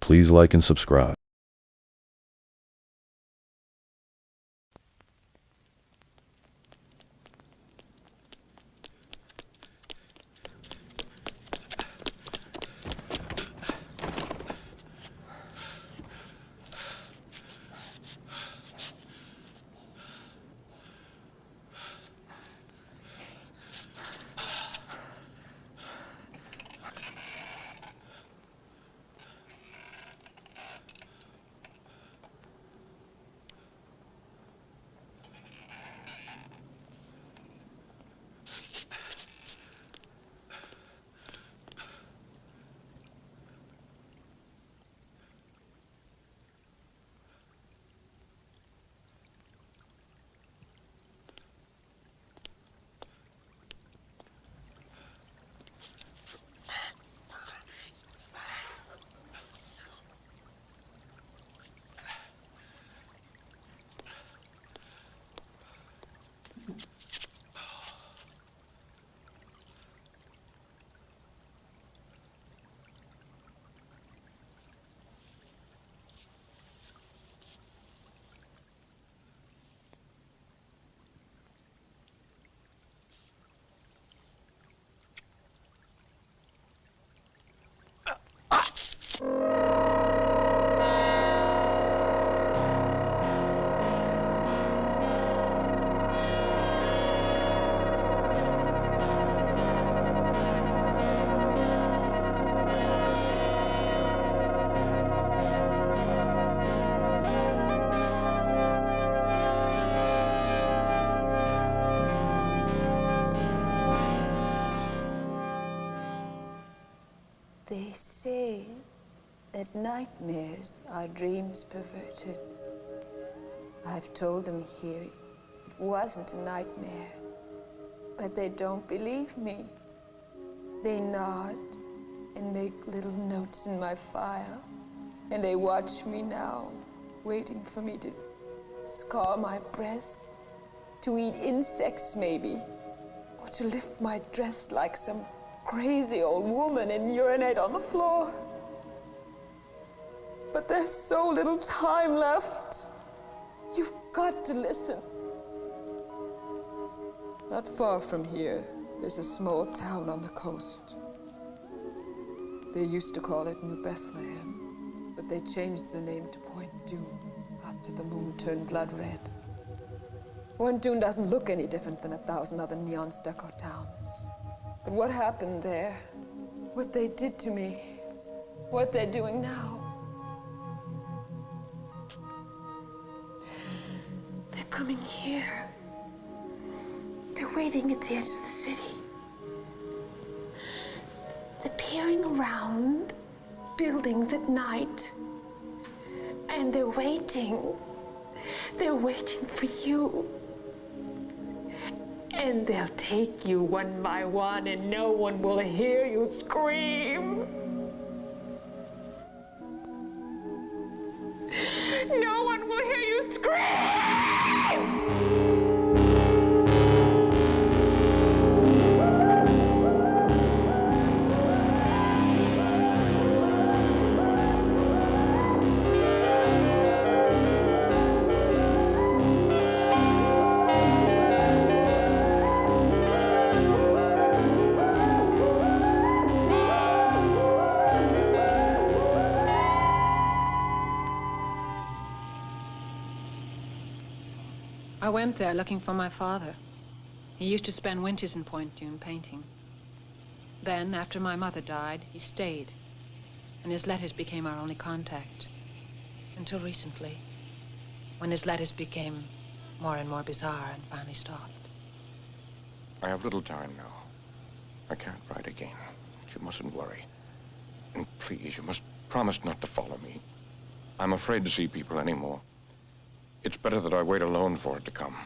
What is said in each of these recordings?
Please like and subscribe. They say that nightmares are dreams perverted. I've told them here it wasn't a nightmare, but they don't believe me. They nod and make little notes in my file, and they watch me now, waiting for me to scar my breasts, to eat insects maybe, or to lift my dress like some crazy old woman and urinate on the floor. But there's so little time left. You've got to listen. Not far from here, there's a small town on the coast. They used to call it New Bethlehem, but they changed the name to Point Dune after the moon turned blood red. Point Dune doesn't look any different than 1,000 other neon stucco towns. But what happened there, what they did to me, what they're doing now. They're coming here. They're waiting at the edge of the city. They're peering around buildings at night. And they're waiting. They're waiting for you. And they'll take you one by one, and no one will hear you scream. No one will hear you scream! I went there looking for my father. He used to spend winters in Point Dune painting. Then, after my mother died, he stayed, and his letters became our only contact. Until recently, when his letters became more and more bizarre and finally stopped. I have little time now. I can't write again. You mustn't worry. And please, you must promise not to follow me. I'm afraid to see people anymore. It's better that I wait alone for it to come.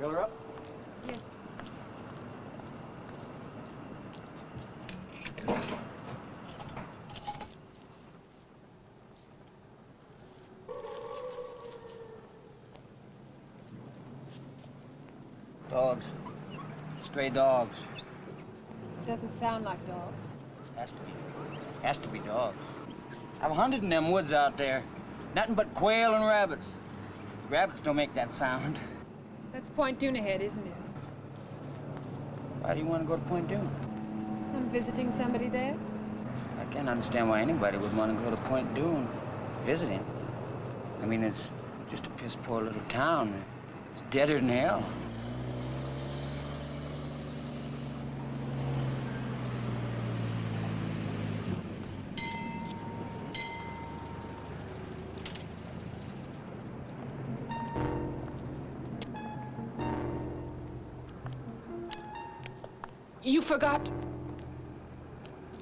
Fill her up? Yes. Dogs. Stray dogs. Doesn't sound like dogs. Has to be. Has to be dogs. I've hunted in them woods out there. Nothing but quail and rabbits. Rabbits don't make that sound. That's Point Dune ahead, isn't it? Why do you want to go to Point Dune? I'm visiting somebody there. I can't understand why anybody would want to go to Point Dune visiting. I mean, it's just a piss poor little town. It's deader than hell. You forgot.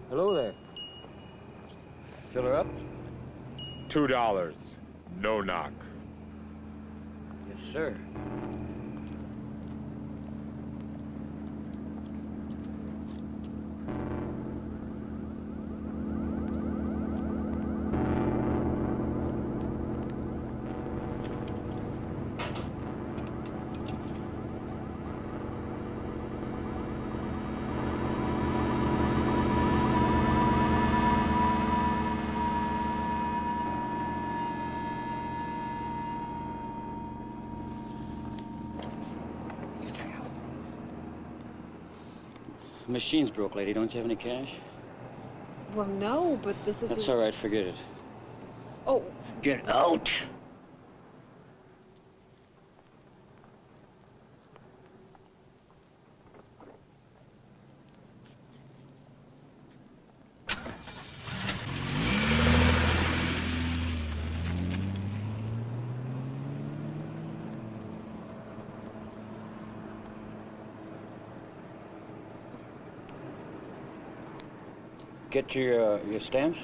Hello there. Fill her up? $2. No knock. Yes, sir. The machine's broke, lady. Don't you have any cash? Well, no, but this is... That's all right. Forget it. Oh, Get out! Get your stamps?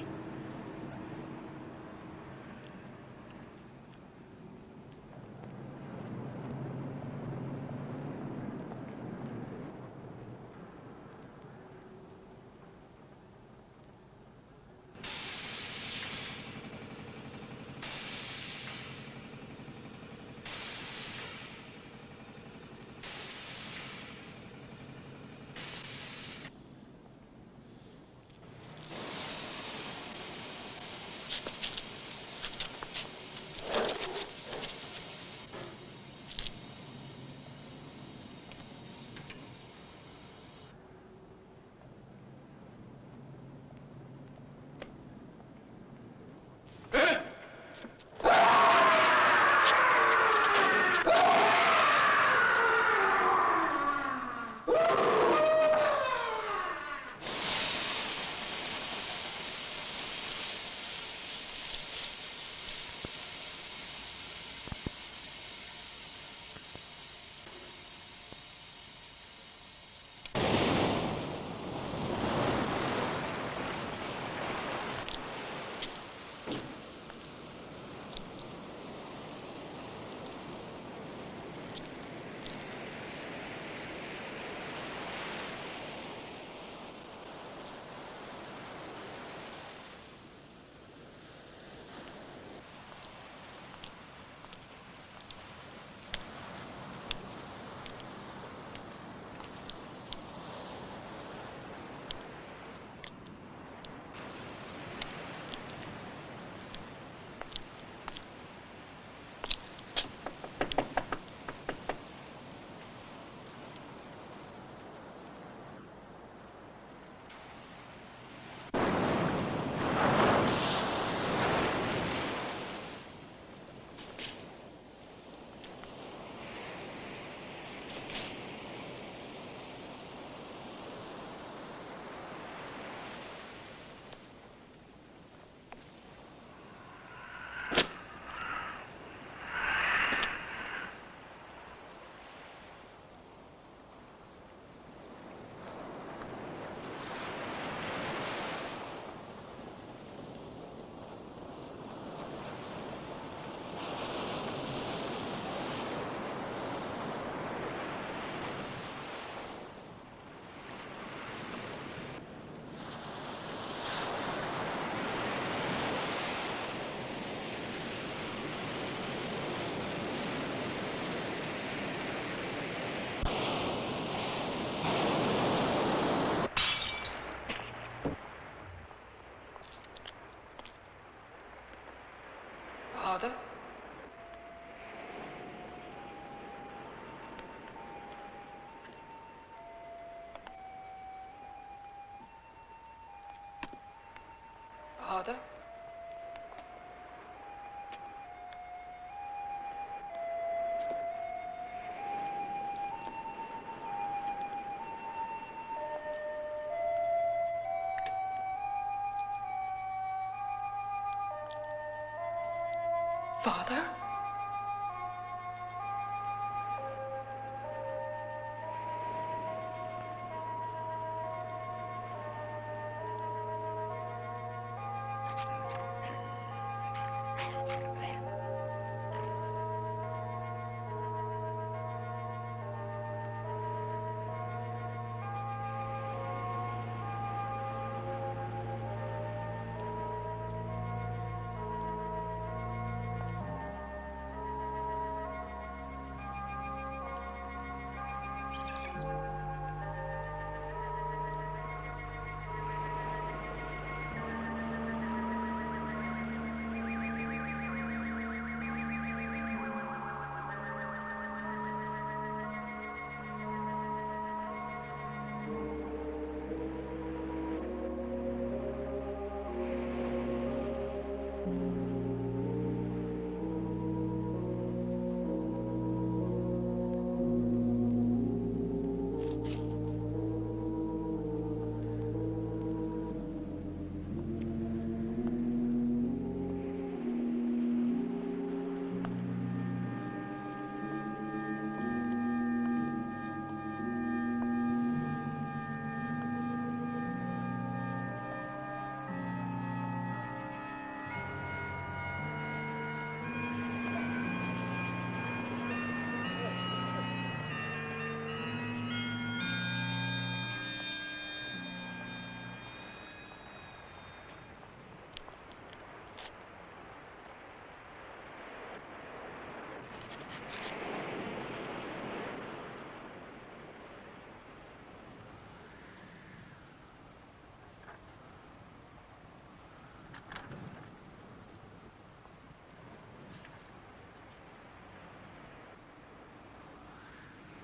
Father?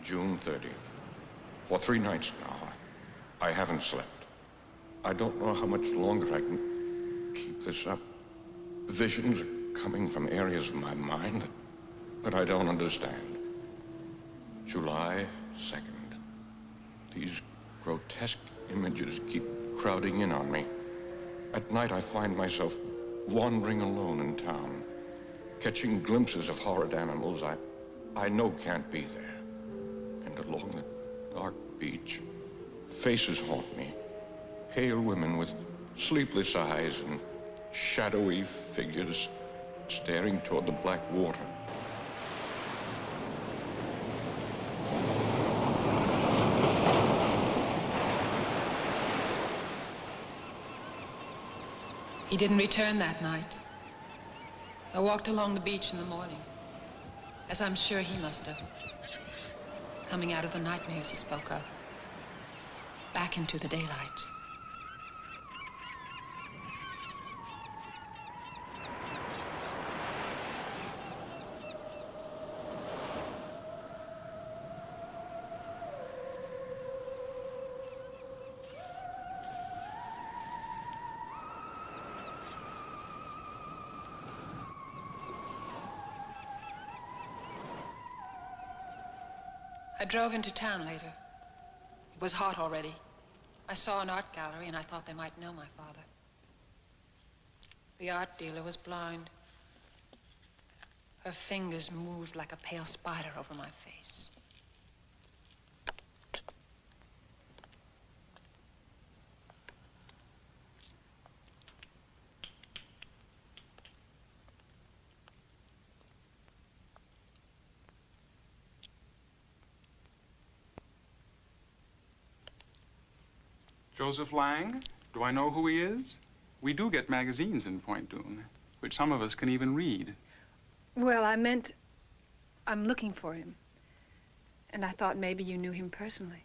June 30th. For 3 nights now, I haven't slept. I don't know how much longer I can keep this up. Visions are coming from areas of my mind that I don't understand. July 2nd. These grotesque images keep crowding in on me. At night, I find myself wandering alone in town, catching glimpses of horrid animals I know can't be there. And along the dark beach, faces haunt me. Pale women with sleepless eyes and shadowy figures staring toward the black water. He didn't return that night. I walked along the beach in the morning, as I'm sure he must have, coming out of the nightmares he spoke of, back into the daylight. I drove into town later. It was hot already. I saw an art gallery and I thought they might know my father. The art dealer was blind. Her fingers moved like a pale spider over my face. Joseph Lang? Do I know who he is? We do get magazines in Point Dune, which some of us can even read. Well, I meant I'm looking for him. And I thought maybe you knew him personally.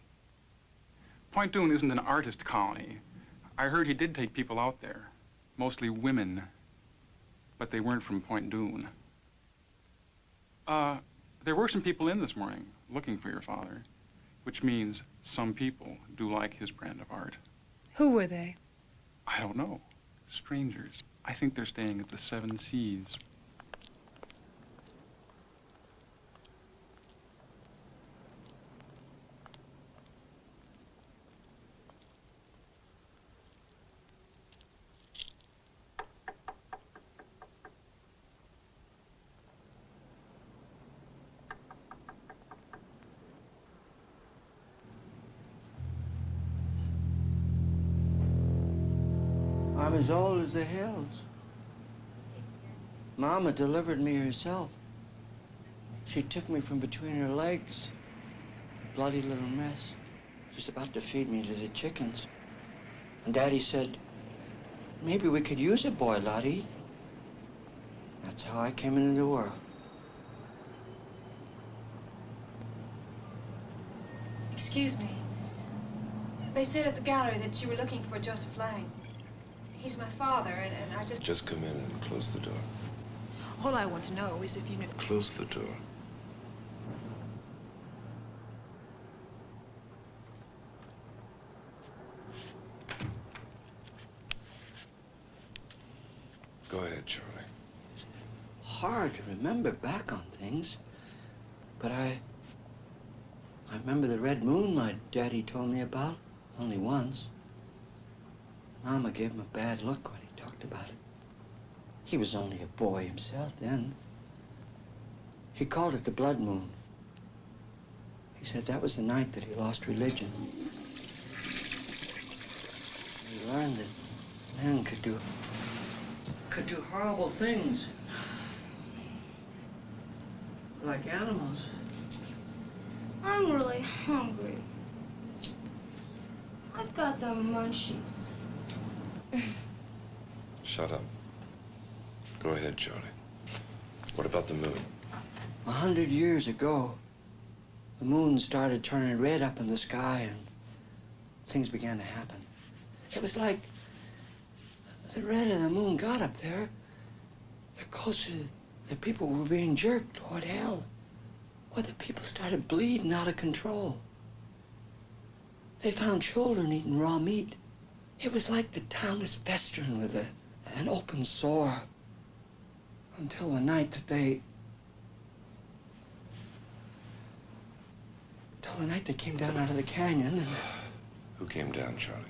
Point Dune isn't an artist colony. I heard he did take people out there, mostly women, but they weren't from Point Dune. There were some people in this morning looking for your father, which means some people do like his brand of art. Who were they? I don't know. Strangers. I think they're staying at the Seven Seas. I'm as old as the hills. Mama delivered me herself. She took me from between her legs. Bloody little mess. Just about to feed me to the chickens. And Daddy said, maybe we could use a boy, Lottie. That's how I came into the world. Excuse me. They said at the gallery that you were looking for Joseph Lang. He's my father, and I just... Just come in and close the door. All I want to know is if you knew... Close the door. Go ahead, Charlie. It's hard to remember back on things, but I remember the red moon my daddy told me about, only once. Mama gave him a bad look when he talked about it. He was only a boy himself then. He called it the blood moon. He said that was the night that he lost religion. He learned that men could do horrible things. Like animals. I'm really hungry. I've got the munchies. Shut up. Go ahead, Charlie. What about the moon? 100 years ago, the moon started turning red up in the sky and things began to happen. It was like the red of the moon got up there, the closer the people were being jerked toward hell, where the people started bleeding out of control. They found children eating raw meat. It was like the town was festering with an open sore until the night that they came down out of the canyon and... Who came down, Charlie?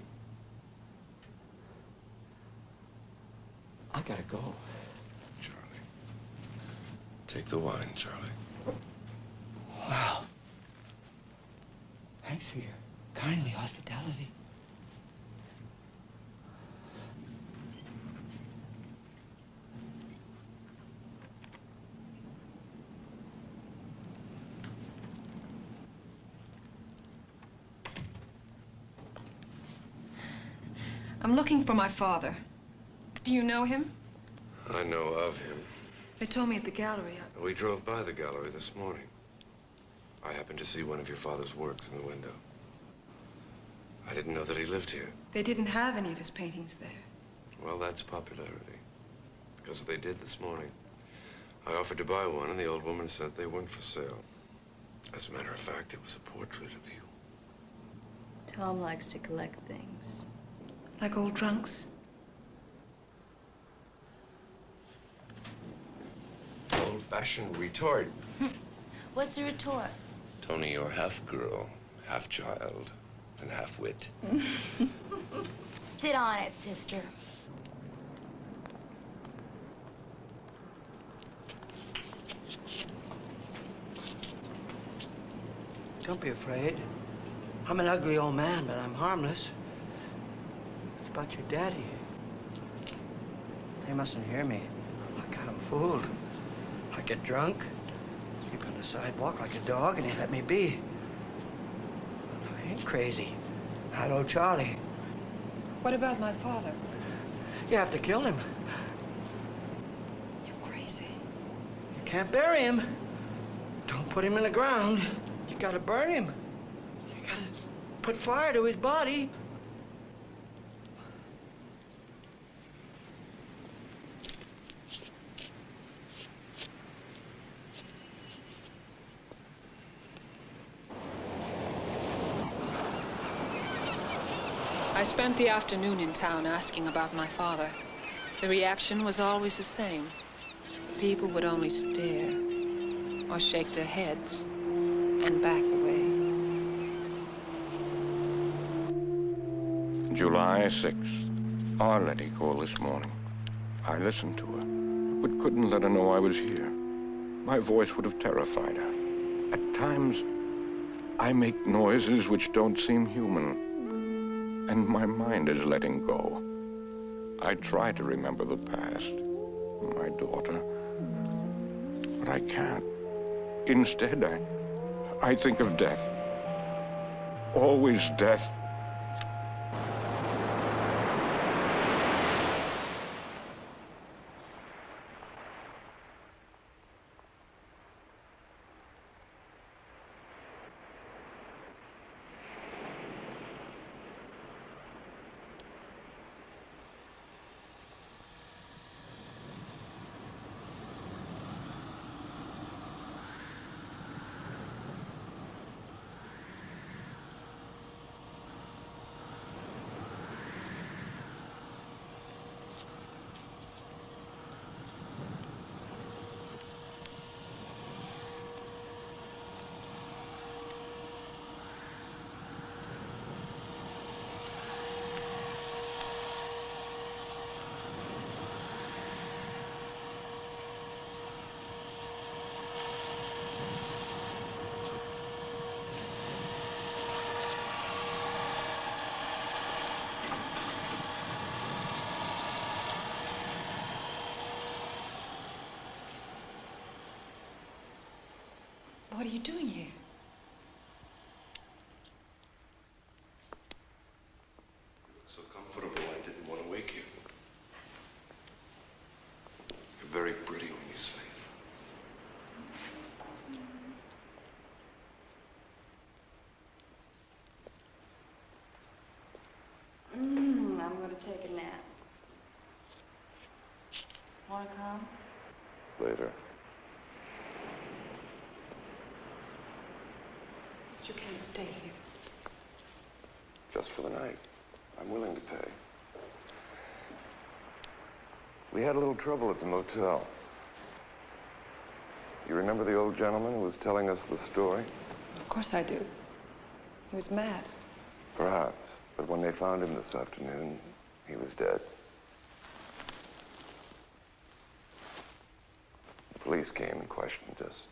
I gotta go. Charlie. Take the wine, Charlie. Wow. Thanks for your kindly hospitality. I'm looking for my father. Do you know him? I know of him. They told me at the gallery. We drove by the gallery this morning. I happened to see one of your father's works in the window. I didn't know that he lived here. They didn't have any of his paintings there. Well, that's popularity. Because they did this morning. I offered to buy one, and the old woman said they weren't for sale. As a matter of fact, it was a portrait of you. Tom likes to collect things. Like old drunks? Old-fashioned retort. What's a retort? Tony, you're half girl, half child, and half wit. Sit on it, sister. Don't be afraid. I'm an ugly old man, but I'm harmless. It's about your daddy. They mustn't hear me. I got him fooled. I get drunk, sleep on the sidewalk like a dog, and he let me be. I ain't crazy. Hello, Charlie. What about my father? You have to kill him. You're crazy. You can't bury him. Don't put him in the ground. You gotta burn him. You gotta put fire to his body. I spent the afternoon in town asking about my father. The reaction was always the same. People would only stare or shake their heads and back away. July 6th. Our Letty called this morning. I listened to her, but couldn't let her know I was here. My voice would have terrified her. At times, I make noises which don't seem human. And my mind is letting go. I try to remember the past, my daughter, but I can't. Instead, I think of death. Always death. What are you doing here? You look so comfortable, I didn't want to wake you. You're very pretty when you sleep. I'm going to take a nap. Want to come? Later. But you can't stay here. Just for the night. I'm willing to pay. We had a little trouble at the motel. You remember the old gentleman who was telling us the story? Of course I do. He was mad. Perhaps. But when they found him this afternoon, he was dead. The police came and questioned us.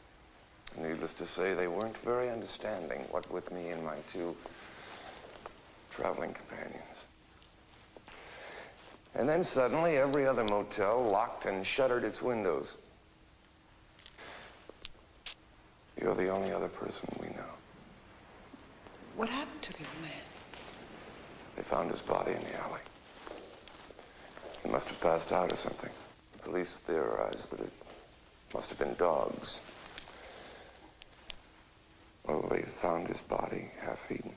And needless to say, they weren't very understanding, what with me and my two traveling companions. And then suddenly, every other motel locked and shuttered its windows. You're the only other person we know. What happened to the old man? They found his body in the alley. He must have passed out or something. The police theorized that it must have been dogs. Well, they found his body half-eaten.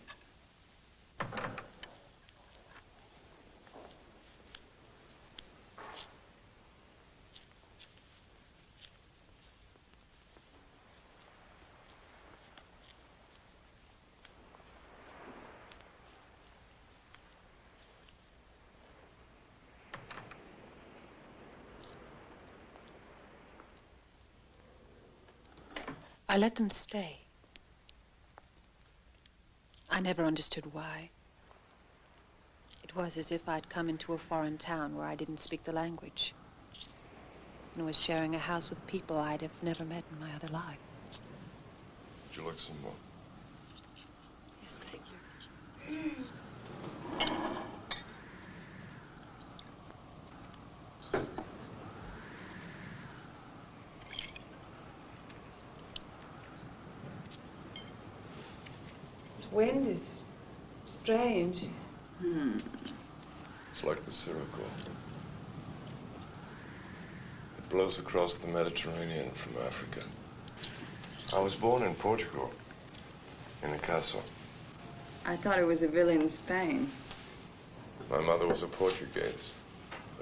I let them stay. I never understood why. It was as if I'd come into a foreign town where I didn't speak the language and was sharing a house with people I'd have never met in my other life. Would you like some more? Yes, thank you. This wind is strange. It's like the Surreal. It blows across the Mediterranean from Africa. I was born in Portugal, in a castle. I thought it was a villa in Spain. My mother was a Portuguese,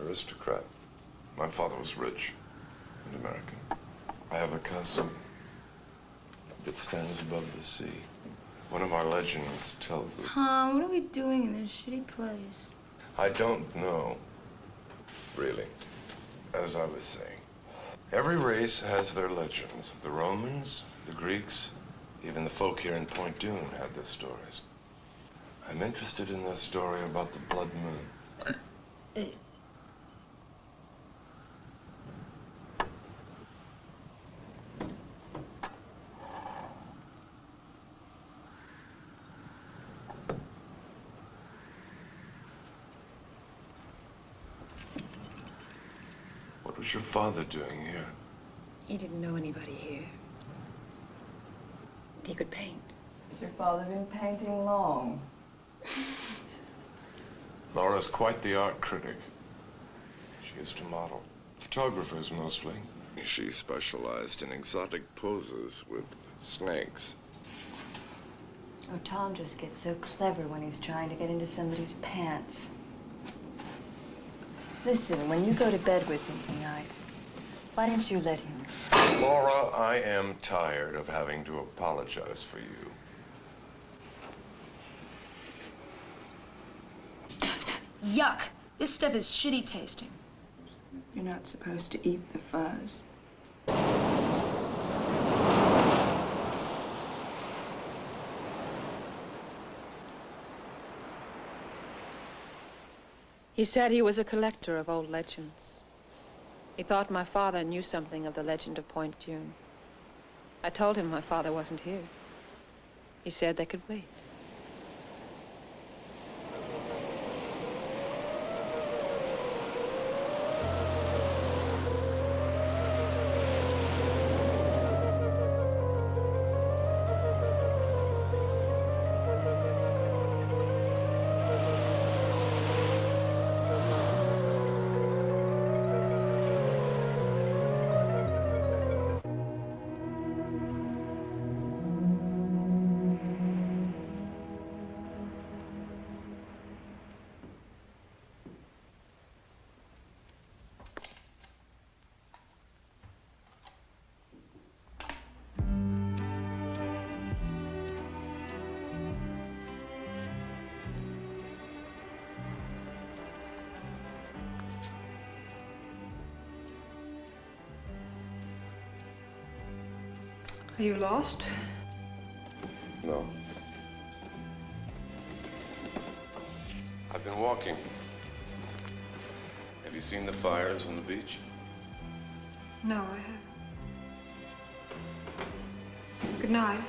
aristocrat. My father was rich and American. I have a castle that stands above the sea. One of our legends tells us... Tom, what are we doing in this shitty place? I don't know, really, as I was saying. Every race has their legends. The Romans, the Greeks, even the folk here in Point Dune had their stories. I'm interested in this story about the blood moon. What's your father doing here? He didn't know anybody here. He could paint. Has your father been painting long? Laura's quite the art critic. She used to model. Photographers mostly. She specialized in exotic poses with snakes. Oh, Tom just gets so clever when he's trying to get into somebody's pants. Listen, when you go to bed with him tonight, why don't you let him sleep? Laura, I am tired of having to apologize for you. Yuck! This stuff is shitty tasting. You're not supposed to eat the fuzz. He said he was a collector of old legends. He thought my father knew something of the legend of Point Dune. I told him my father wasn't here. He said they could wait. Are you lost? No. I've been walking. Have you seen the fires on the beach? No, I haven't. Good night.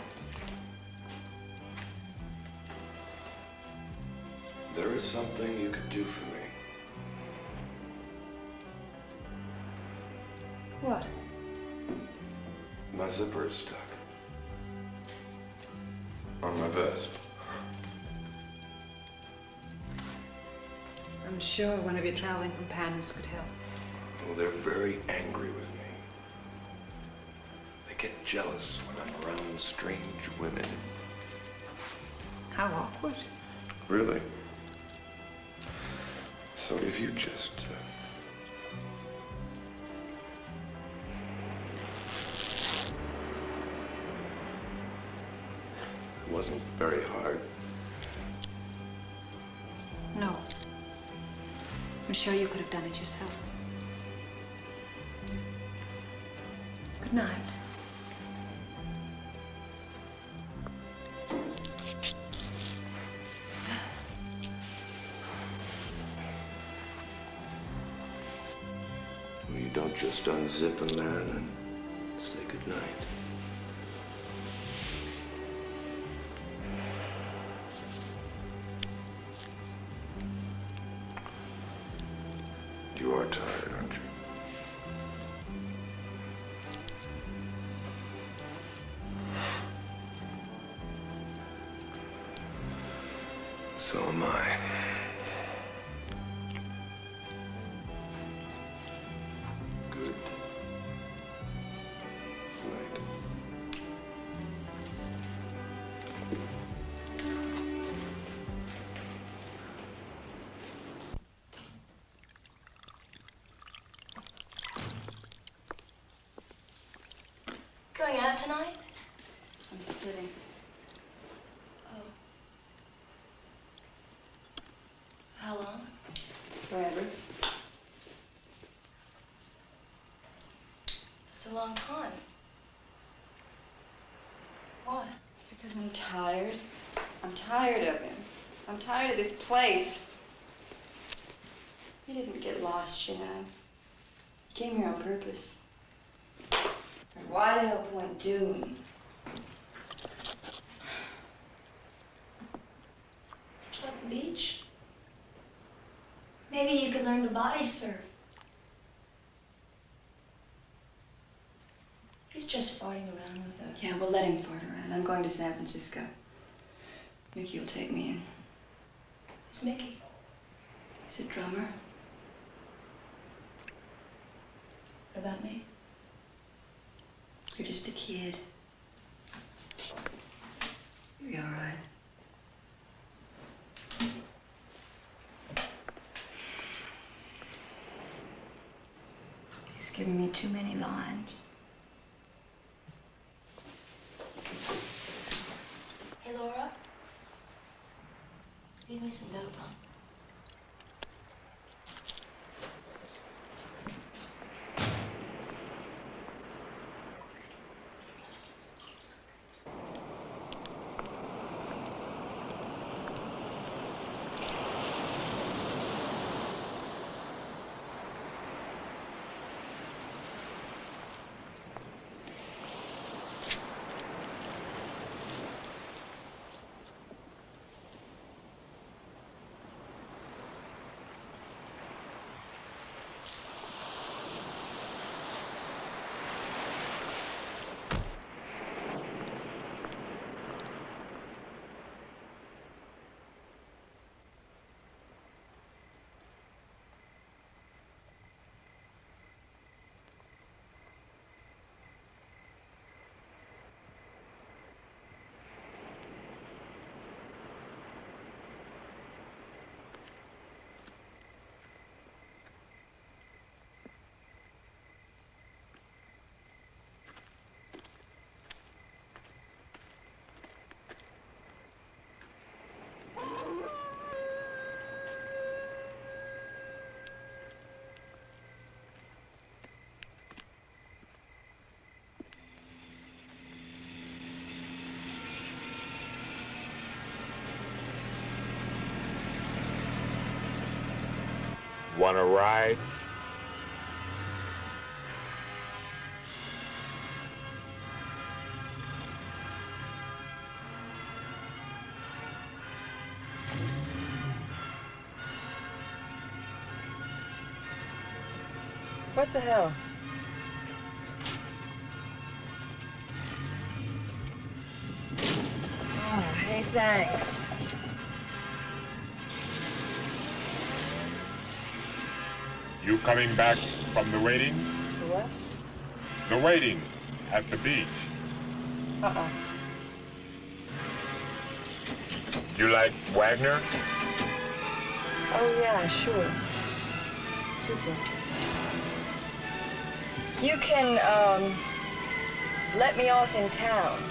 There is something you could do for me. What? My zipper is stuck. On my vest. I'm sure one of your traveling companions could help. Well, they're very angry with me. They get jealous when I'm around strange women. How awkward. Really? So if you just... It wasn't very hard. No. I'm sure you could have done it yourself. Good night. Well, you don't just unzip a man and say goodnight. You are tired, aren't you? So am I. Good night. Going out tonight? I'm splitting. Oh. How long? Forever. That's a long time. Why? Because I'm tired. I'm tired of him. I'm tired of this place. He didn't get lost, you know. He came here on purpose. And why the hell Point Dune? Did you like the beach? Maybe you could learn to body surf. I'm going to San Francisco. Mickey will take me in. Who's Mickey? He's a drummer. What about me? You're just a kid. You'll be all right. He's given me too many lines. Hey, Laura. Leave me some dope, huh? Want a ride? What the hell? Oh, hey, thanks. You coming back from the waiting? What? The waiting at the beach. Uh-uh. You like Wagner? Oh, yeah, sure. Super. You can, let me off in town.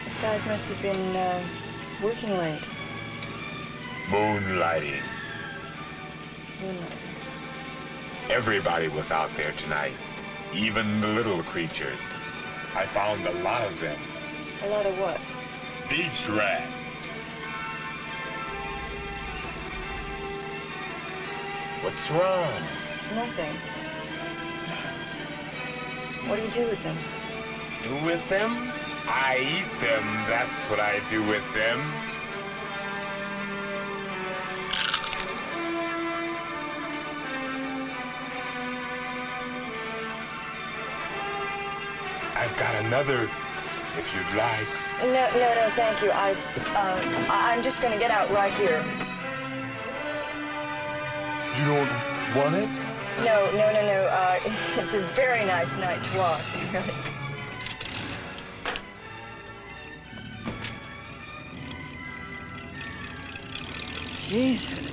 You guys must have been, working late. Moonlighting. Moonlight. Everybody was out there tonight. Even the little creatures. I found a lot of them. A lot of what? Beach rats. What's wrong? Nothing. What do you do with them? Do with them? I eat them. That's what I do with them. I've got another, if you'd like. No, thank you. I'm just gonna get out right here. You don't want it? No. It's a very nice night to walk, really. Jesus.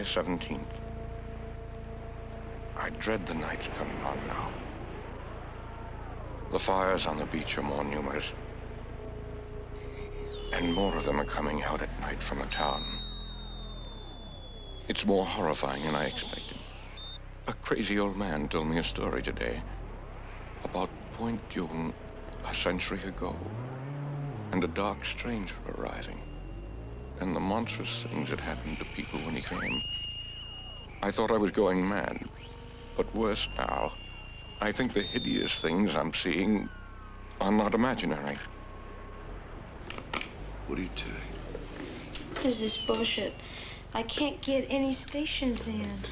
July 17th. I dread the nights coming on now. The fires on the beach are more numerous. And more of them are coming out at night from the town. It's more horrifying than I expected. A crazy old man told me a story today about Point Dume a century ago, and a dark stranger arriving, and the monstrous things that happened to people when he came. I thought I was going mad, but worse now, I think the hideous things I'm seeing are not imaginary. What are you doing? What is this bullshit? I can't get any stations in.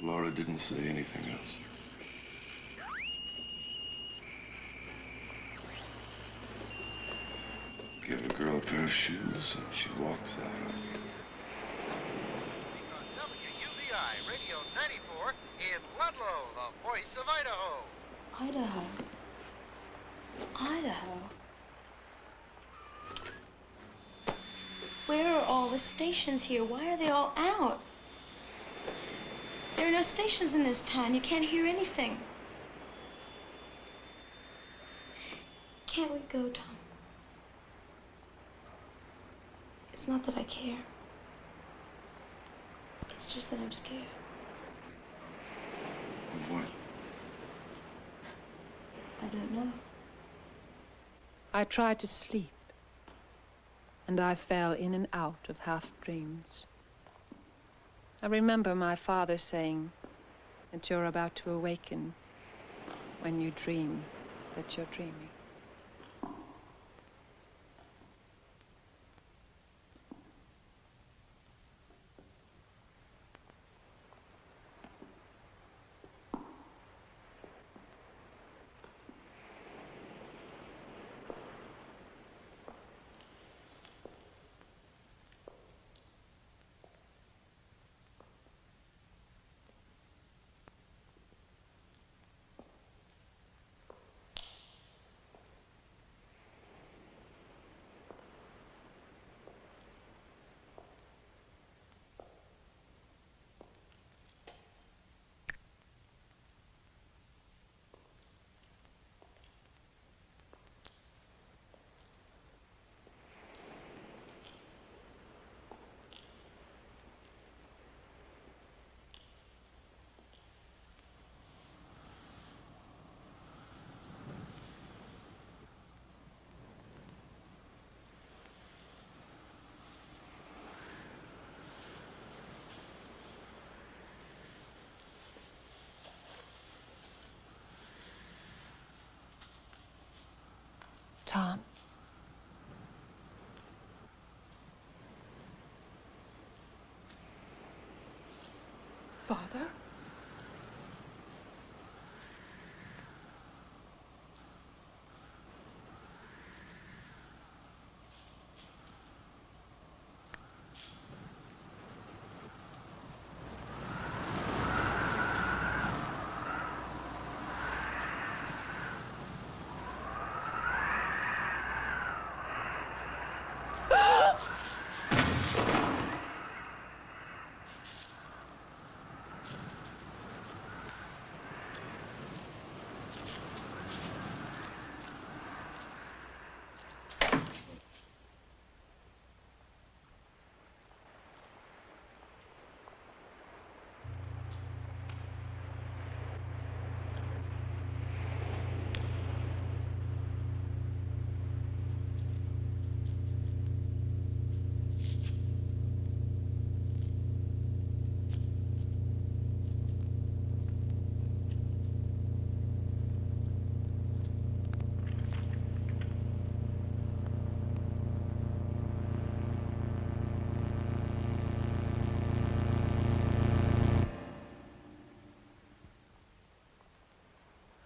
Laura didn't say anything else. Give a girl a pair of shoes and she walks out. WUVI Radio 94 in Ludlow, the voice of Idaho. Idaho. Idaho. Where are all the stations here? Why are they all out? There are no stations in this town. You can't hear anything. Can't we go, Tom? It's not that I care. It's just that I'm scared. Of what? I don't know. I tried to sleep, and I fell in and out of half-dreams. I remember my father saying that you're about to awaken when you dream that you're dreaming. Tom. Father?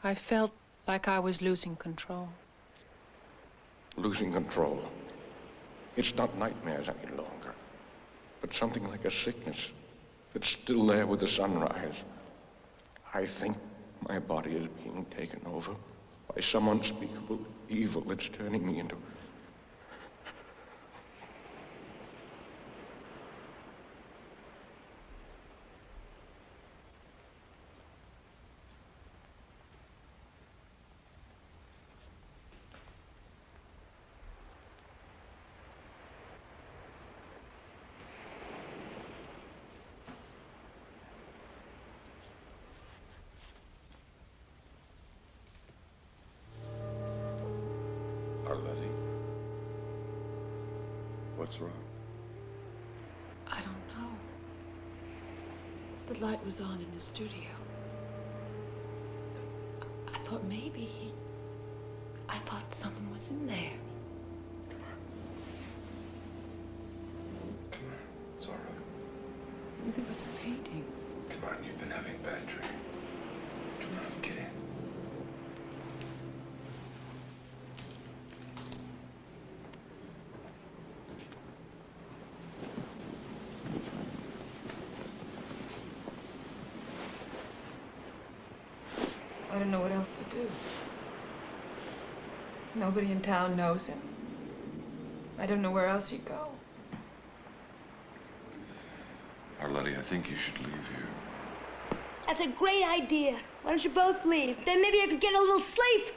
I felt like I was losing control. Losing control. It's not nightmares any longer, but something like a sickness. that's still there with the sunrise. I think my body is being taken over by some unspeakable evil that's turning me into... What's wrong? I don't know. The light was on in the studio. I thought maybe I thought someone was in there. Come on. It's all right. There was a painting. Come on, you've been having a bad dream. Come on, get in. I don't know what else to do. Nobody in town knows him. I don't know where else he'd go. Arletty, I think you should leave here. That's a great idea. Why don't you both leave? Then maybe I could get a little sleep.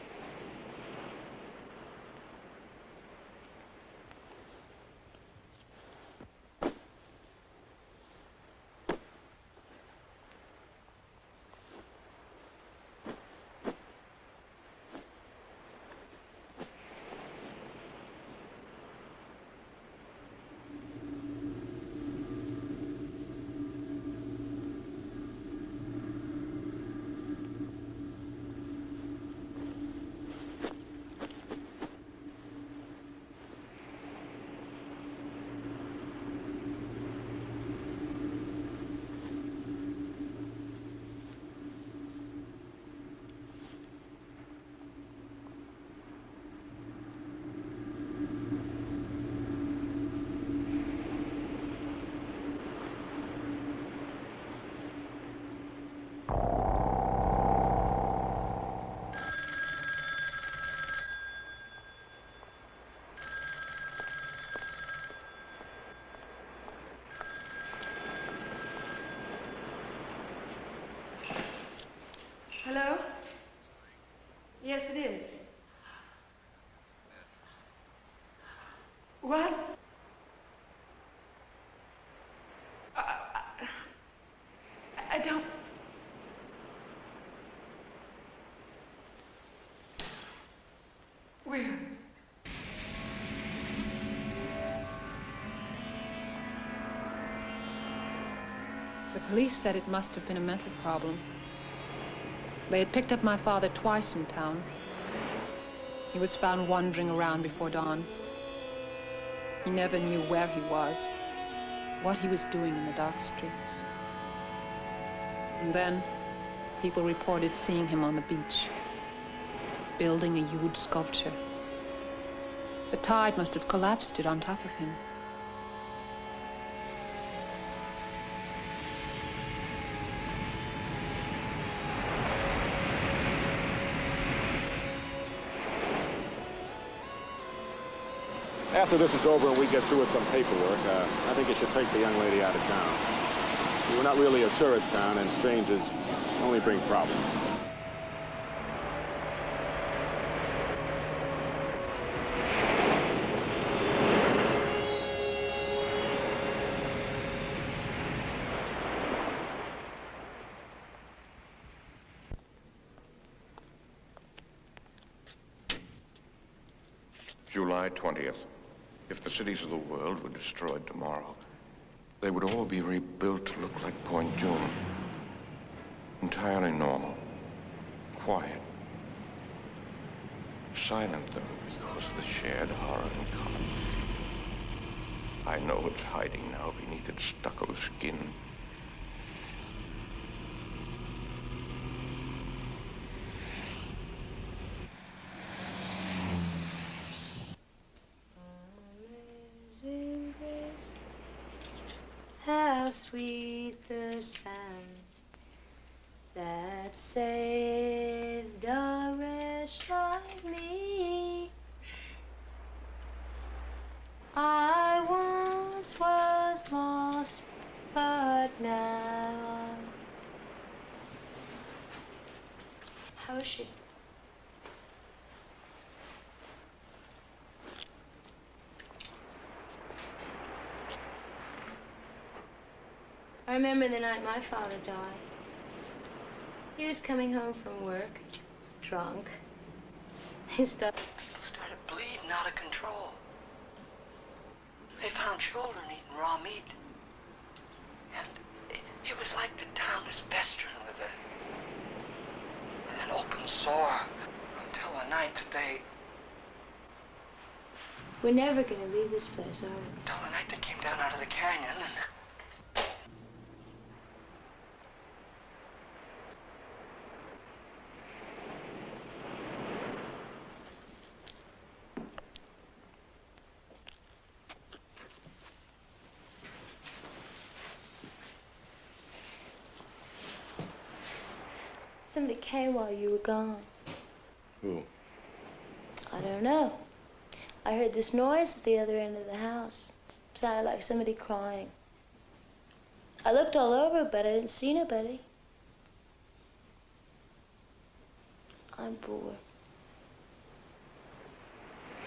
Hello? Yes, it is. What? I don't... Where? The police said it must have been a mental problem. They had picked up my father twice in town. He was found wandering around before dawn. He never knew where he was, what he was doing in the dark streets. And then, people reported seeing him on the beach, building a huge sculpture. The tide must have collapsed it on top of him. After this is over and we get through with some paperwork, I think you should take the young lady out of town. We're not really a tourist town, and strangers only bring problems. July 20th. If the cities of the world were destroyed tomorrow, they would all be rebuilt to look like Point Dume. Entirely normal. Quiet. Silent, though, because of the shared horror and common. I know it's hiding now beneath its stucco skin. How sweet the sand that saved a wretch like me. I once was lost, but now. How is she? I remember the night my father died. He was coming home from work, drunk. He started bleeding out of control. They found children eating raw meat. And it was like the town was festering with an open sore until the night that they... We're never gonna leave this place, are we? Until the night they came down out of the canyon and... Somebody came while you were gone. Who? I don't know. I heard this noise at the other end of the house. It sounded like somebody crying. I looked all over, but I didn't see nobody. I'm bored.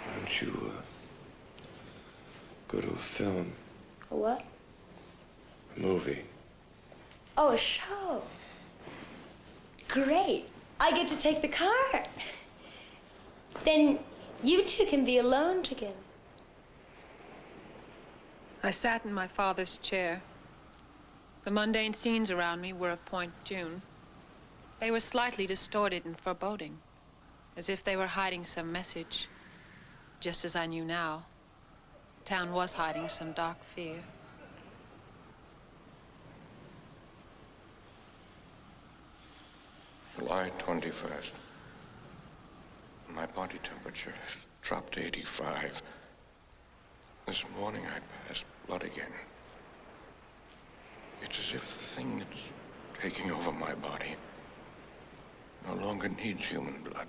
Why don't you, go to a film? A what? A movie. Oh, a show. Great. I get to take the car. Then you two can be alone together. I sat in my father's chair. The mundane scenes around me were of Point June. They were slightly distorted and foreboding, as if they were hiding some message, just as I knew now. Town was hiding some dark fear. July 21st. My body temperature has dropped to 85. This morning I passed blood again. It's as if the thing that's taking over my body no longer needs human blood.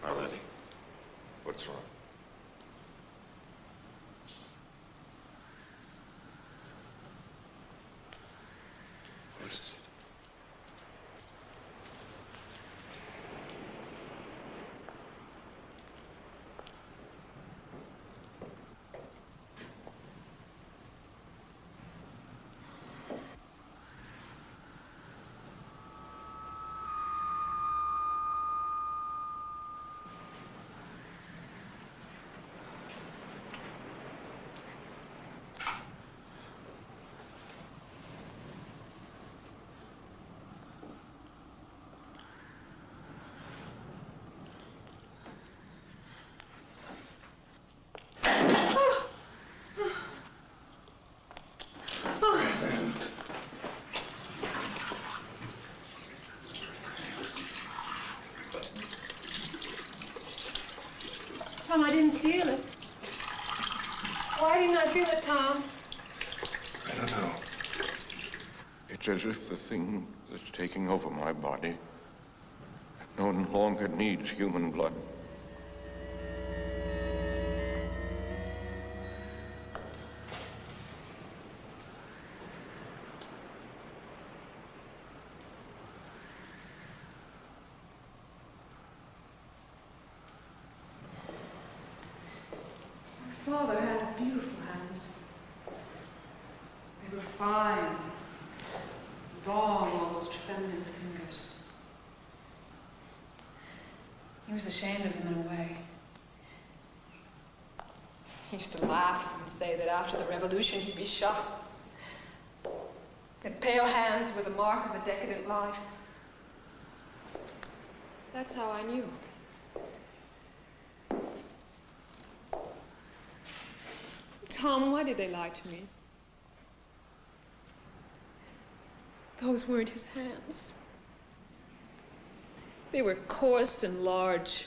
Already? What's wrong? What is it? Tom, I didn't feel it. Why didn't I feel it, Tom? I don't know. It's as if the thing that's taking over my body no longer needs human blood. Father had beautiful hands. They were fine, long, almost feminine fingers. He was ashamed of them in a way. He used to laugh and say that after the revolution he'd be shot. That pale hands were the mark of a decadent life. That's how I knew. Tom, why did they lie to me? Those weren't his hands. They were coarse and large.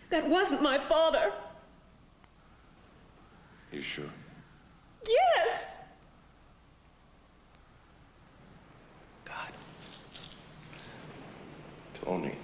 That wasn't my father. You sure? Yes! God. Tony.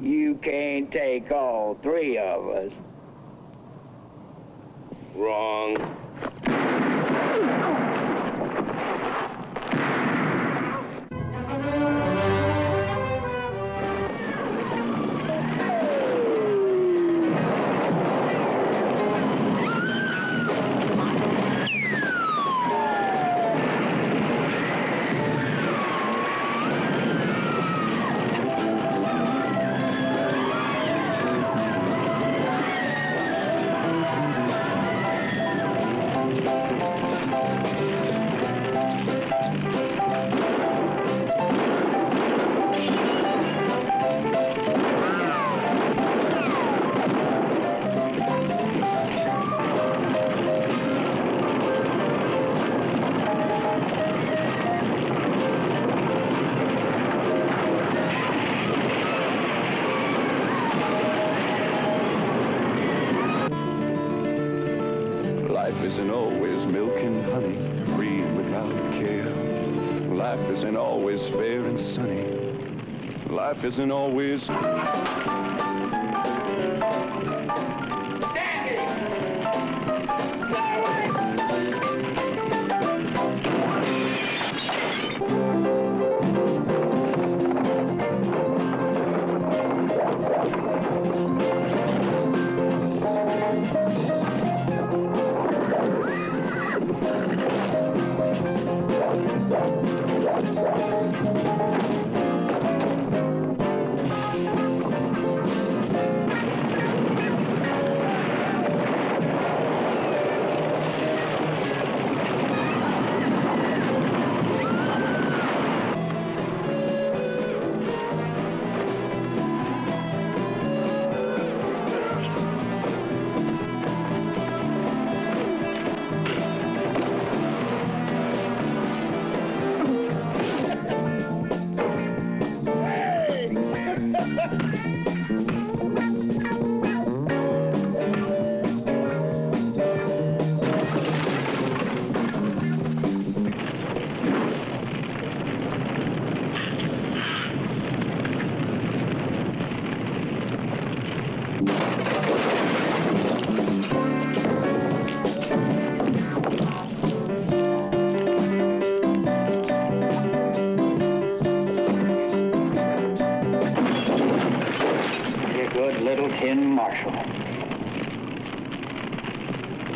You can't take all three of us. Wrong. isn't always milk and honey, free without care. Life isn't always fair and sunny. Life isn't always...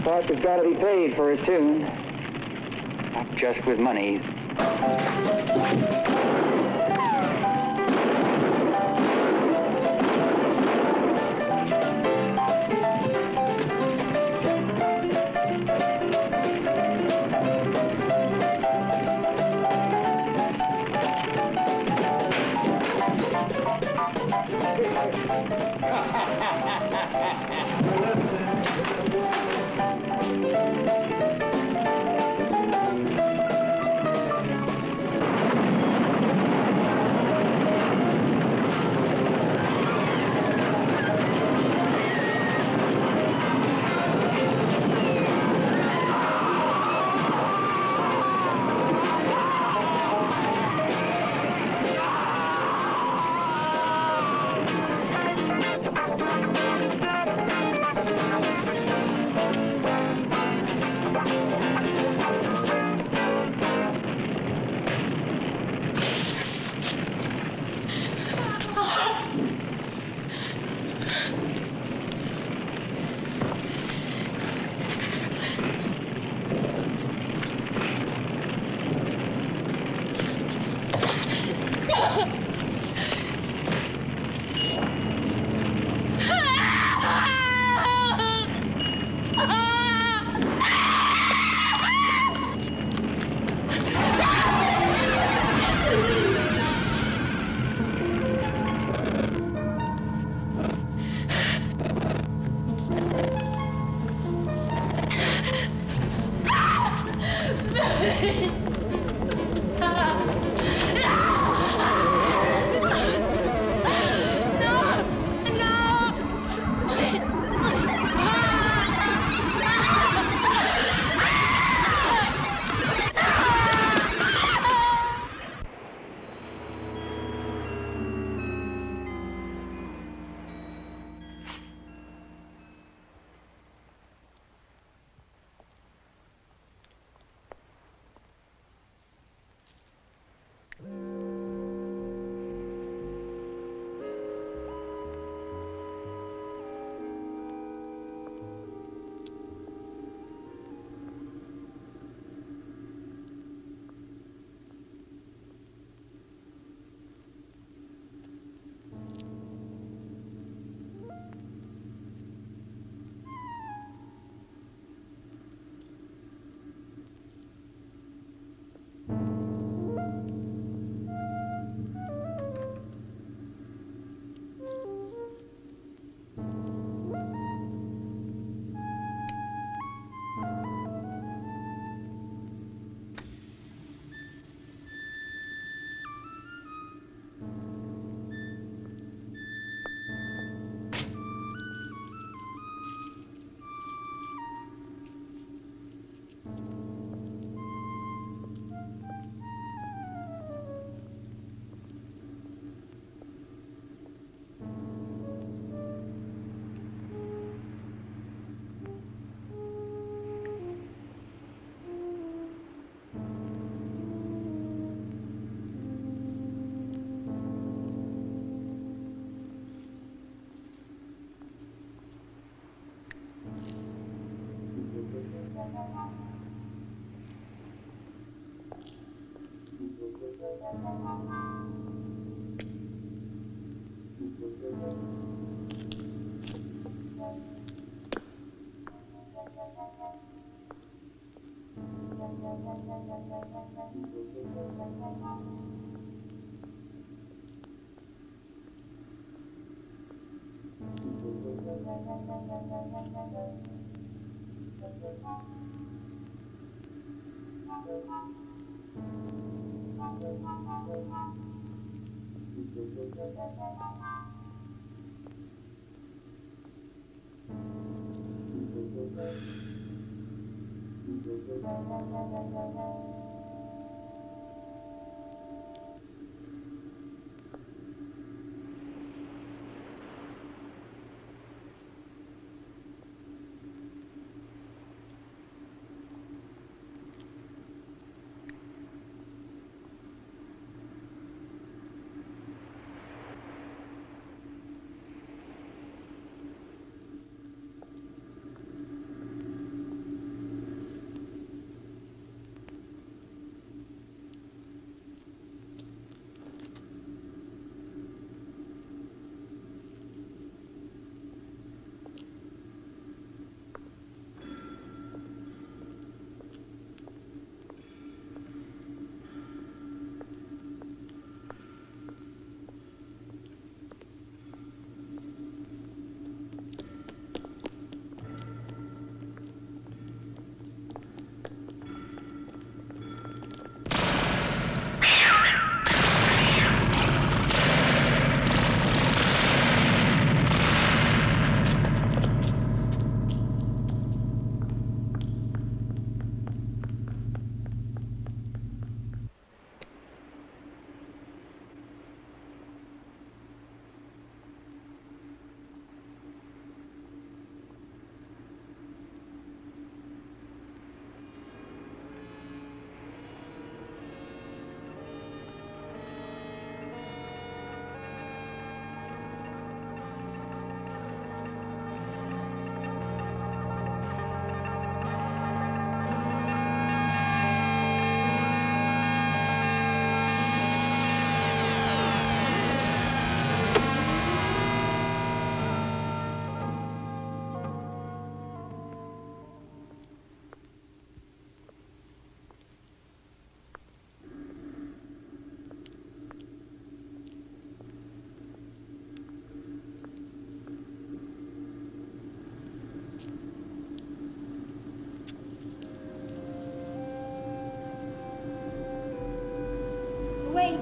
Clark has got to be paid for his tune. Not just with money.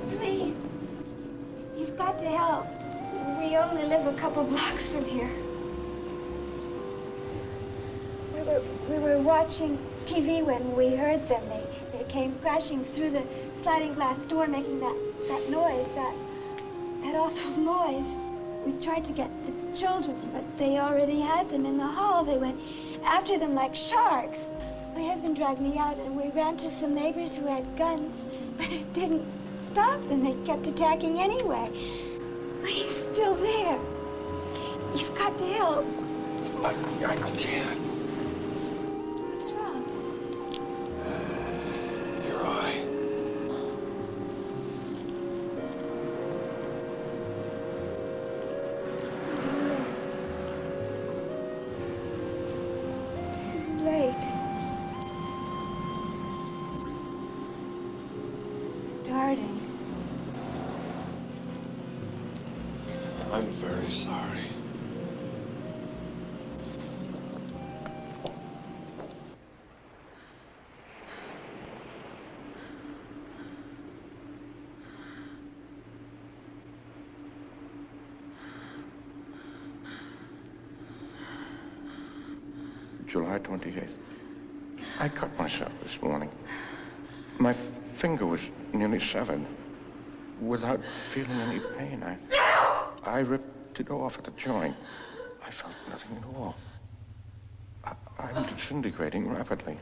please. You've got to help. We only live a couple blocks from here. We were watching TV when we heard them. They came crashing through the sliding glass door, making that noise, that awful noise. We tried to get the children, but they already had them in the hall. They went after them like sharks. My husband dragged me out, and we ran to some neighbors who had guns, but it didn't stop them. They kept attacking anyway. He's still there. You've got to help. I can't. What's wrong? Your eye. Too late. Starting. I'm very sorry. July 28th. I cut myself this morning. My finger was nearly severed. Without feeling any pain, I ripped it off at the joint. I felt nothing at all. I'm disintegrating rapidly.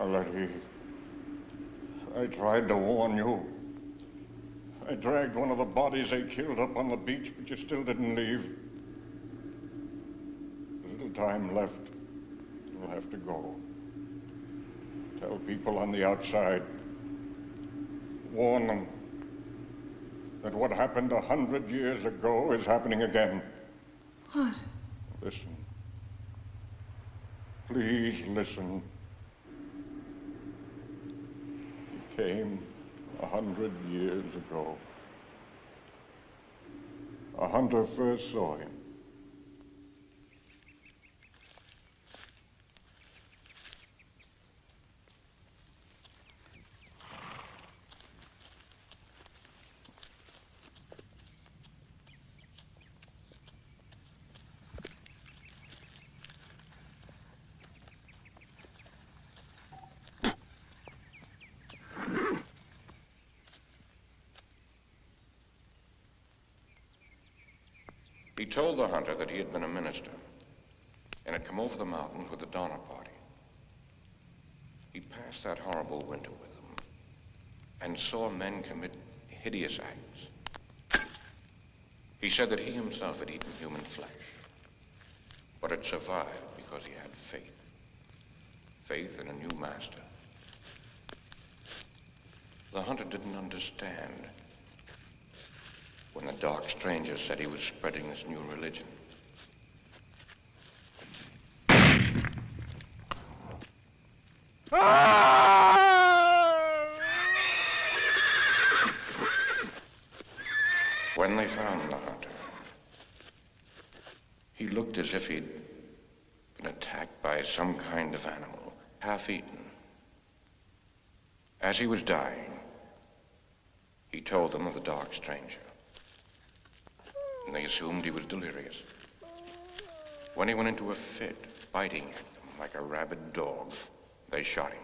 Letty, I tried to warn you. I dragged one of the bodies they killed up on the beach, but you still didn't leave. There's little time left. You'll have to go. Tell people on the outside. Warn them that what happened 100 years ago is happening again. What? Listen. Please listen. He came 100 years ago. A hunter first saw him. He told the hunter that he had been a minister and had come over the mountains with the Donner Party. He passed that horrible winter with them and saw men commit hideous acts. He said that he himself had eaten human flesh, but had survived because he had faith. Faith in a new master. The hunter didn't understand when the dark stranger said he was spreading this new religion. When they found the hunter, he looked as if he'd been attacked by some kind of animal, half-eaten. As he was dying, he told them of the dark stranger. And they assumed he was delirious. When he went into a fit, biting at them like a rabid dog, they shot him.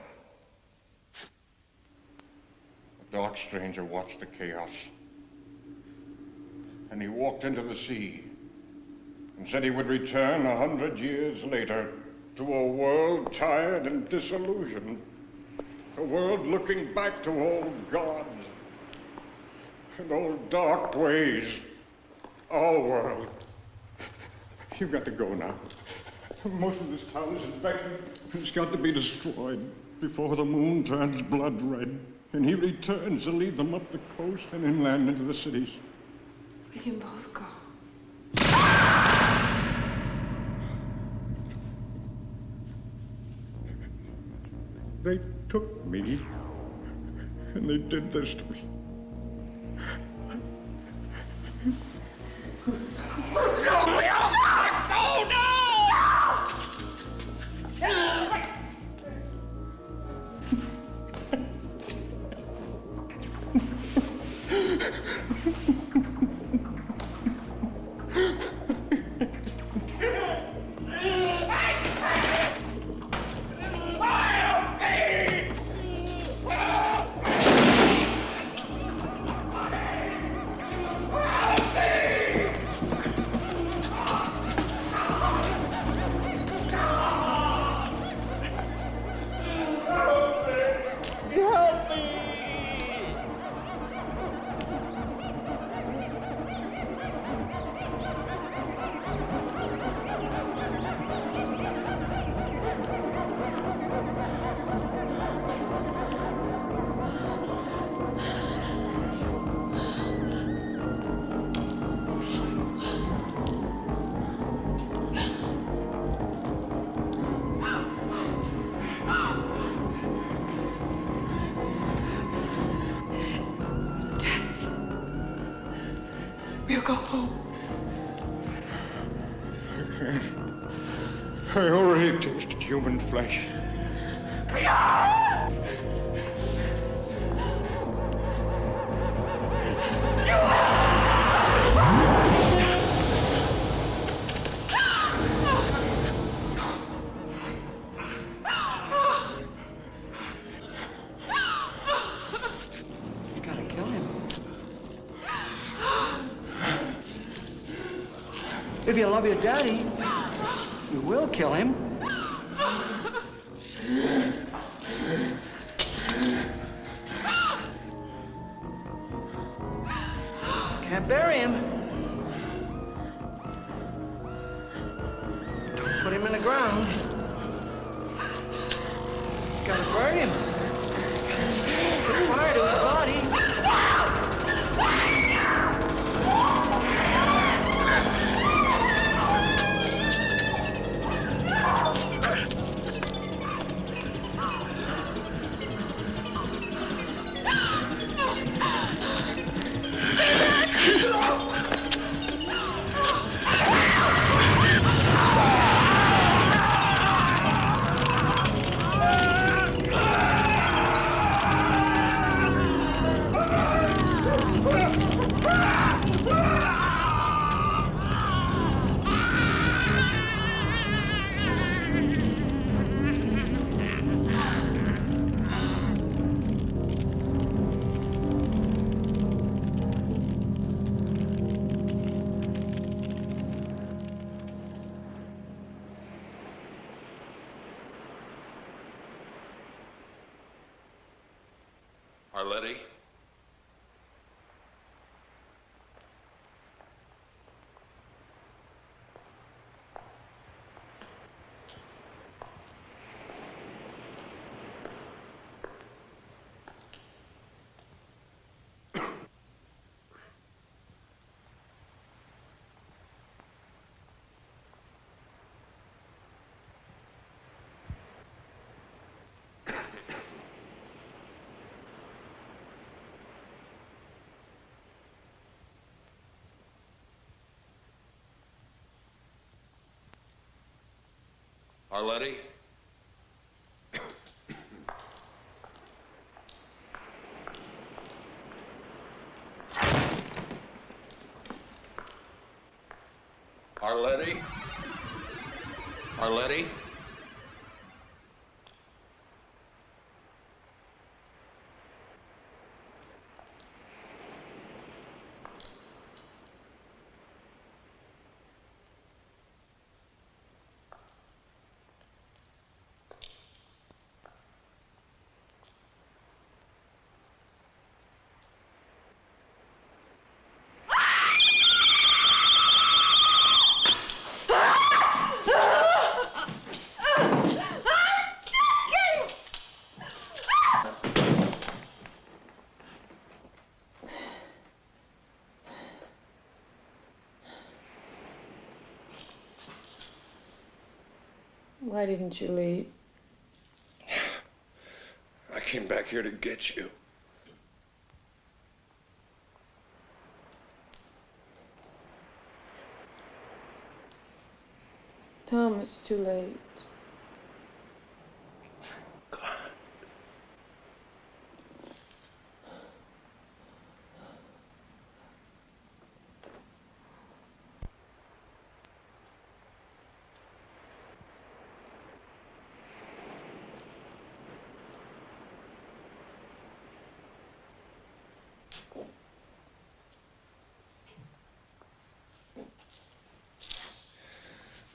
The dark stranger watched the chaos. And he walked into the sea and said he would return 100 years later to a world tired and disillusioned. A world looking back to old gods and old dark ways. Our world. You've got to go now. Most of this town is infected. It's got to be destroyed before the moon turns blood red. And he returns to lead them up the coast and inland into the cities. We can both go. They took me, and they did this to me. We'll go home. I can't. I already tasted human flesh. If you love your daddy, you will kill him. Can't bury him. Don't put him in the ground. Gotta bury him. Put fire to his body. Arletty? Arletty? Arletty? Arletty? Why didn't you leave? I came back here to get you. Tom, it's too late.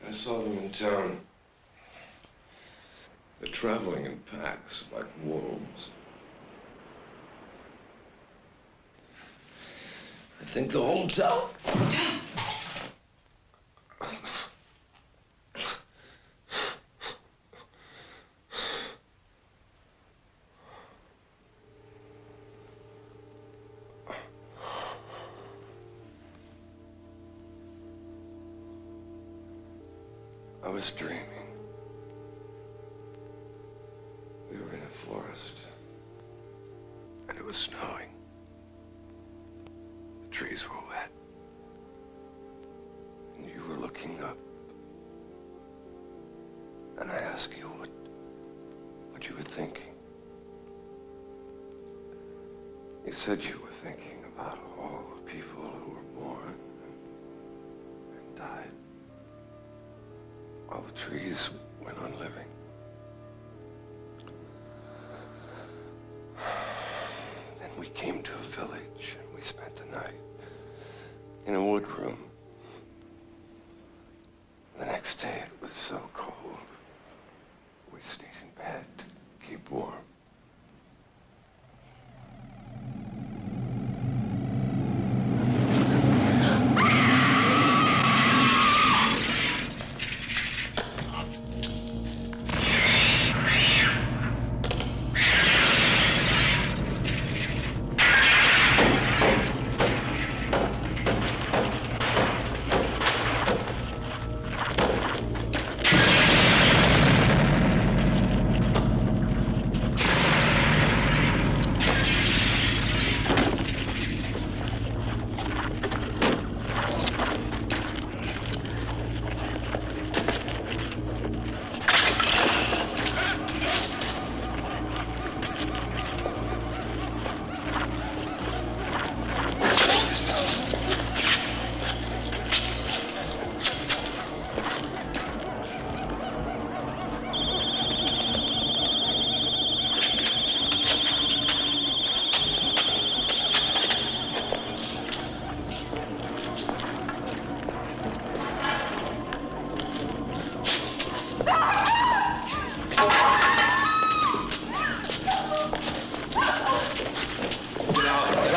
I saw them in town. They're traveling in packs like wolves. I think the whole town. I was dreaming. We were in a forest, and it was snowing. The trees were wet, and you were looking up. And I asked you what you were thinking. You said you were thinking about all the people who were born and died, while the trees went on living. Then we came to a village, and we spent the night in a wood room. The next day, it was so cold. We stayed in bed to keep warm.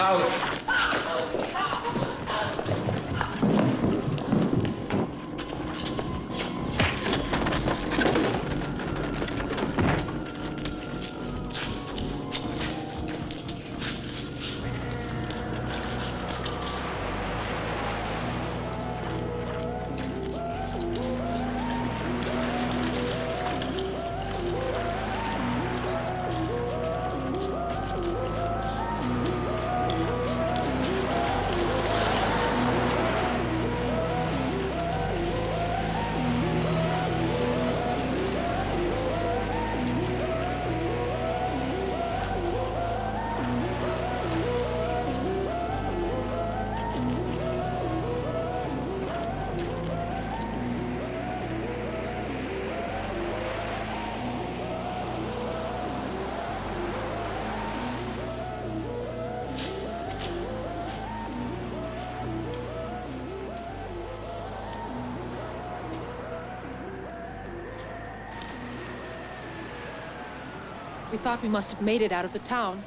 out! We thought we must have made it out of the town.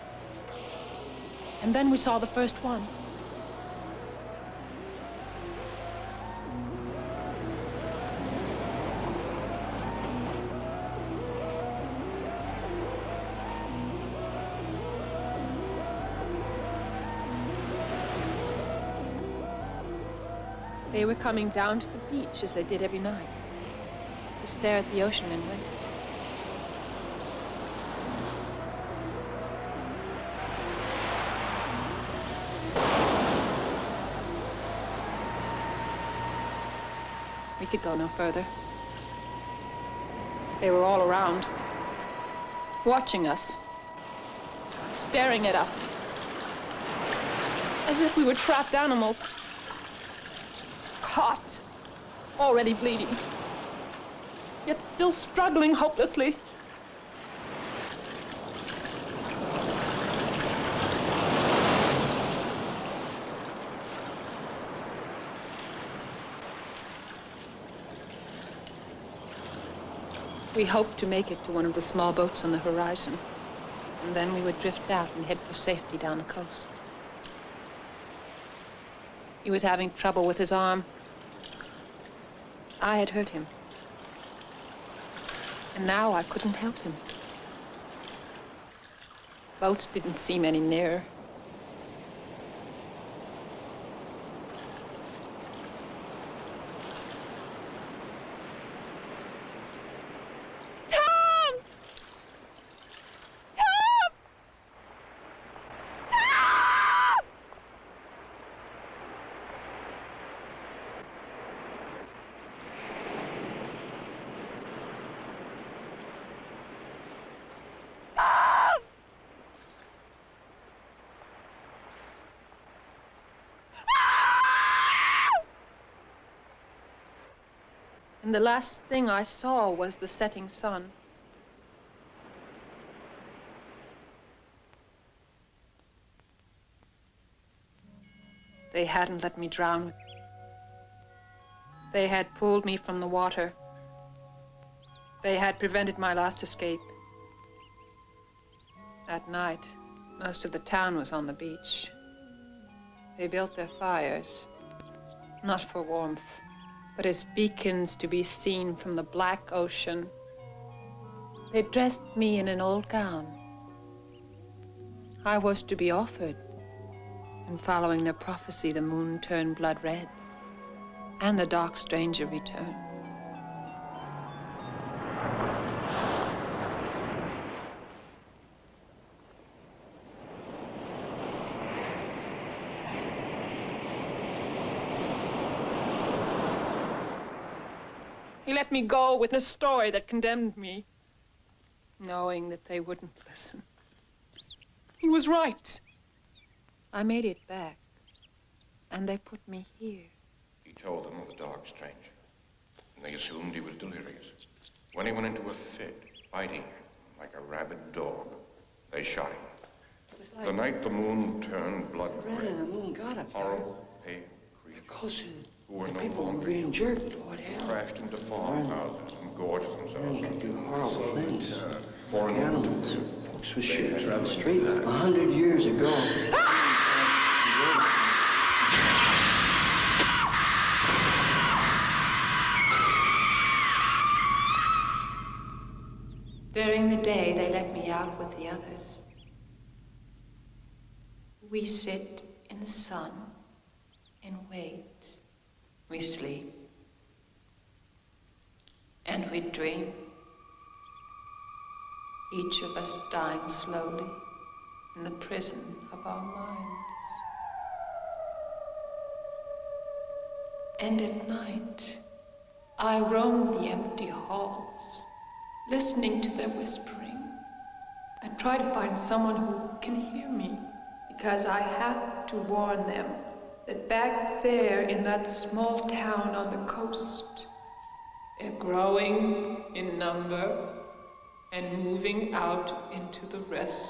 And then we saw the first one. They were coming down to the beach as they did every night, to stare at the ocean and wait. We could go no further. They were all around, watching us, staring at us, as if we were trapped animals, caught, already bleeding, yet still struggling hopelessly. We hoped to make it to one of the small boats on the horizon, and then we would drift out and head for safety down the coast. He was having trouble with his arm. I had hurt him. And now I couldn't help him. Boats didn't seem any nearer. And the last thing I saw was the setting sun. They hadn't let me drown. They had pulled me from the water. They had prevented my last escape. That night, most of the town was on the beach. They built their fires, not for warmth, but as beacons to be seen from the black ocean. They dressed me in an old gown. I was to be offered, and following their prophecy, the moon turned blood red, and the dark stranger returned. He let me go with a story that condemned me, knowing that they wouldn't listen. He was right. I made it back, and they put me here. He told them of the dark stranger, and they assumed he was delirious. When he went into a fit, biting like a rabid dog, they shot him. Like the night the moon turned blood red, the moon got up. horrible, pale creatures who were no people longer were being jerked. What hell? crashed into farmhouses and gorged themselves. Men can do horrible things. Foreign Animals. Folks with shivers on the streets 100 years ago. During the day, they let me out with the others. We sit in the sun and wait. We sleep. And we dream. Each of us dying slowly in the prison of our minds. And at night, I roam the empty halls, listening to their whispering. I try to find someone who can hear me, because I have to warn them that back there in that small town on the coast, they're growing in number and moving out into the rest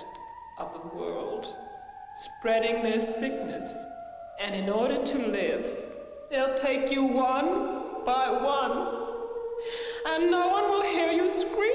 of the world, spreading their sickness. And in order to live, they'll take you one by one, and no one will hear you scream.